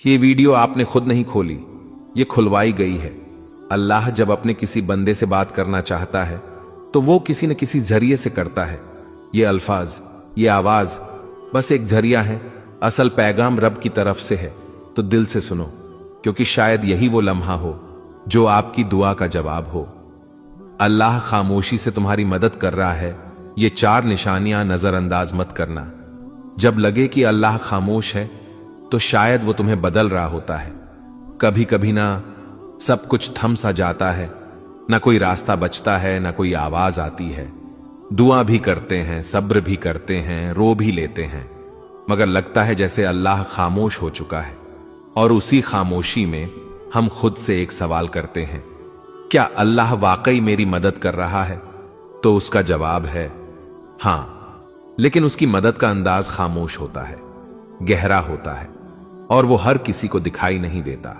ये वीडियो आपने खुद नहीं खोली, ये खुलवाई गई है। अल्लाह जब अपने किसी बंदे से बात करना चाहता है तो वो किसी न किसी जरिए से करता है। ये अल्फाज, ये आवाज बस एक जरिया है, असल पैगाम रब की तरफ से है। तो दिल से सुनो, क्योंकि शायद यही वो लम्हा हो जो आपकी दुआ का जवाब हो। अल्लाह खामोशी से तुम्हारी मदद कर रहा है। ये 4 निशानियां नजरअंदाज मत करना। जब लगे कि अल्लाह खामोश है तो शायद वो तुम्हें बदल रहा होता है। कभी कभी ना सब कुछ थम सा जाता है, ना कोई रास्ता बचता है, ना कोई आवाज आती है। दुआ भी करते हैं, सब्र भी करते हैं, रो भी लेते हैं, मगर लगता है जैसे अल्लाह खामोश हो चुका है। और उसी खामोशी में हम खुद से एक सवाल करते हैं, क्या अल्लाह वाकई मेरी मदद कर रहा है? तो उसका जवाब है हां, लेकिन उसकी मदद का अंदाज खामोश होता है, गहरा होता है, और वो हर किसी को दिखाई नहीं देता।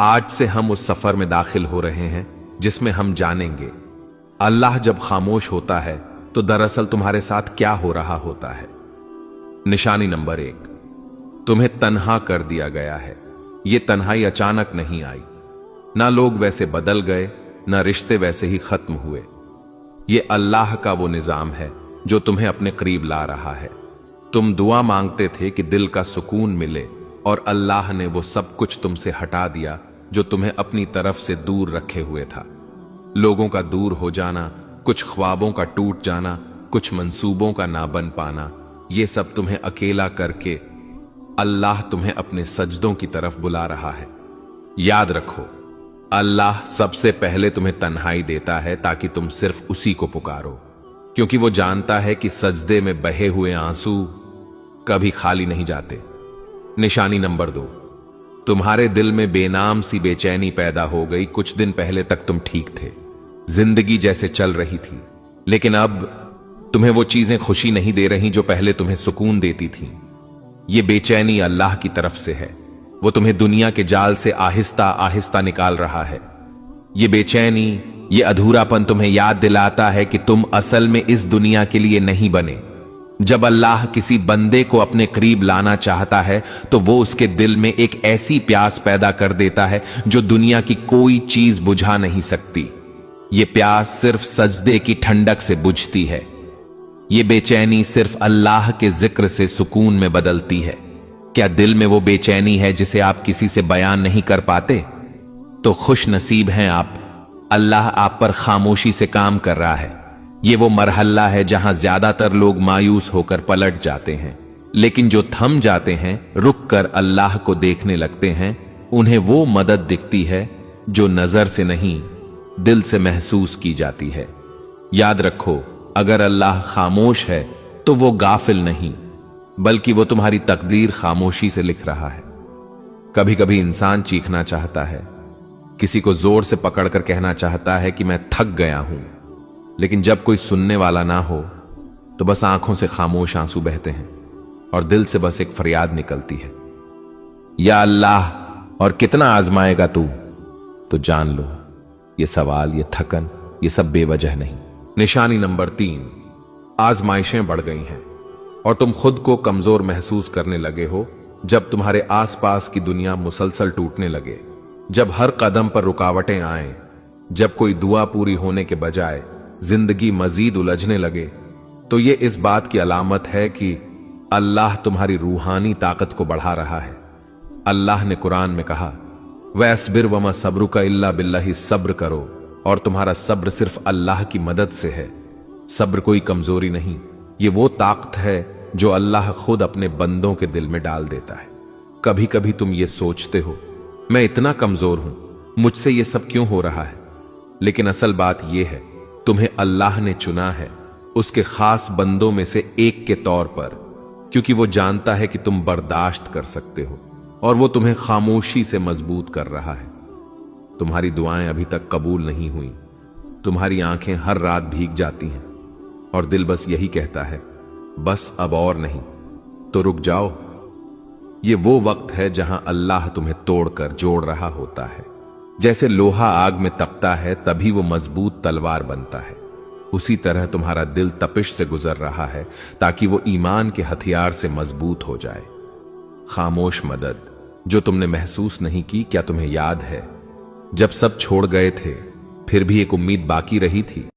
आज से हम उस सफर में दाखिल हो रहे हैं जिसमें हम जानेंगे अल्लाह जब खामोश होता है तो दरअसल तुम्हारे साथ क्या हो रहा होता है। निशानी नंबर 1, तुम्हें तन्हा कर दिया गया है। ये तन्हाई अचानक नहीं आई, ना लोग वैसे बदल गए, ना रिश्ते वैसे ही खत्म हुए। ये अल्लाह का वो निजाम है जो तुम्हें अपने करीब ला रहा है। तुम दुआ मांगते थे कि दिल का सुकून मिले, और अल्लाह ने वो सब कुछ तुमसे हटा दिया जो तुम्हें अपनी तरफ से दूर रखे हुए था। लोगों का दूर हो जाना, कुछ ख्वाबों का टूट जाना, कुछ मंसूबों का ना बन पाना, ये सब तुम्हें अकेला करके अल्लाह तुम्हें अपने सजदों की तरफ बुला रहा है। याद रखो, अल्लाह सबसे पहले तुम्हें तन्हाई देता है ताकि तुम सिर्फ उसी को पुकारो, क्योंकि वो जानता है कि सजदे में बहे हुए आंसू कभी खाली नहीं जाते। निशानी नंबर 2, तुम्हारे दिल में बेनाम सी बेचैनी पैदा हो गई। कुछ दिन पहले तक तुम ठीक थे, जिंदगी जैसे चल रही थी, लेकिन अब तुम्हें वो चीजें खुशी नहीं दे रही जो पहले तुम्हें सुकून देती थी। ये बेचैनी अल्लाह की तरफ से है। वो तुम्हें दुनिया के जाल से आहिस्ता आहिस्ता निकाल रहा है। ये बेचैनी, ये अधूरापन तुम्हें याद दिलाता है कि तुम असल में इस दुनिया के लिए नहीं बने। जब अल्लाह किसी बंदे को अपने करीब लाना चाहता है तो वो उसके दिल में एक ऐसी प्यास पैदा कर देता है जो दुनिया की कोई चीज बुझा नहीं सकती। ये प्यास सिर्फ सजदे की ठंडक से बुझती है। ये बेचैनी सिर्फ अल्लाह के जिक्र से सुकून में बदलती है। क्या दिल में वो बेचैनी है जिसे आप किसी से बयान नहीं कर पाते? तो खुश नसीब हैं आप, अल्लाह आप पर खामोशी से काम कर रहा है। ये वो मरहला है जहां ज्यादातर लोग मायूस होकर पलट जाते हैं, लेकिन जो थम जाते हैं, रुक कर अल्लाह को देखने लगते हैं, उन्हें वो मदद दिखती है जो नजर से नहीं, दिल से महसूस की जाती है। याद रखो, अगर अल्लाह खामोश है तो वो गाफिल नहीं, बल्कि वो तुम्हारी तकदीर खामोशी से लिख रहा है। कभी कभी इंसान चीखना चाहता है, किसी को जोर से पकड़कर कहना चाहता है कि मैं थक गया हूं, लेकिन जब कोई सुनने वाला ना हो तो बस आंखों से खामोश आंसू बहते हैं और दिल से बस एक फरियाद निकलती है, या अल्लाह, और कितना आजमाएगा तू? तो जान लो, ये सवाल, ये थकन, ये सब बेवजह नहीं। निशानी नंबर 3, आजमाइशें बढ़ गई हैं और तुम खुद को कमजोर महसूस करने लगे हो। जब तुम्हारे आसपास की दुनिया मुसलसल टूटने लगे, जब हर कदम पर रुकावटें आए, जब कोई दुआ पूरी होने के बजाय जिंदगी मजीद उलझने लगे, तो ये इस बात की अलामत है कि अल्लाह तुम्हारी रूहानी ताकत को बढ़ा रहा है। अल्लाह ने कुरान में कहा, वस्बिर वमा सब्रुका इल्ला बिल्लाहि, सब्र करो और तुम्हारा सब्र सिर्फ अल्लाह की मदद से है। सब्र कोई कमजोरी नहीं, ये वो ताकत है जो अल्लाह खुद अपने बंदों के दिल में डाल देता है। कभी कभी तुम ये सोचते हो, मैं इतना कमजोर हूं, मुझसे ये सब क्यों हो रहा है? लेकिन असल बात यह है, तुम्हें अल्लाह ने चुना है उसके खास बंदों में से एक के तौर पर, क्योंकि वो जानता है कि तुम बर्दाश्त कर सकते हो, और वो तुम्हें खामोशी से मजबूत कर रहा है। तुम्हारी दुआएं अभी तक कबूल नहीं हुई, तुम्हारी आंखें हर रात भीग जाती हैं, और दिल बस यही कहता है, बस अब और नहीं। तो रुक जाओ, ये वो वक्त है जहां अल्लाह तुम्हें तोड़कर जोड़ रहा होता है। जैसे लोहा आग में तपता है तभी वो मजबूत तलवार बनता है, उसी तरह तुम्हारा दिल तपिश से गुजर रहा है ताकि वो ईमान के हथियार से मजबूत हो जाए। खामोश मदद, जो तुमने महसूस नहीं की, क्या तुम्हें याद है जब सब छोड़ गए थे फिर भी एक उम्मीद बाकी रही थी?